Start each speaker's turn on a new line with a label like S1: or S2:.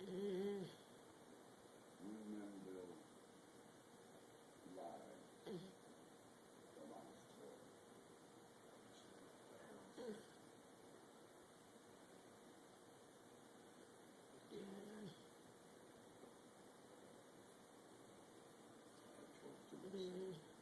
S1: Remember live the last word. I talk to myself.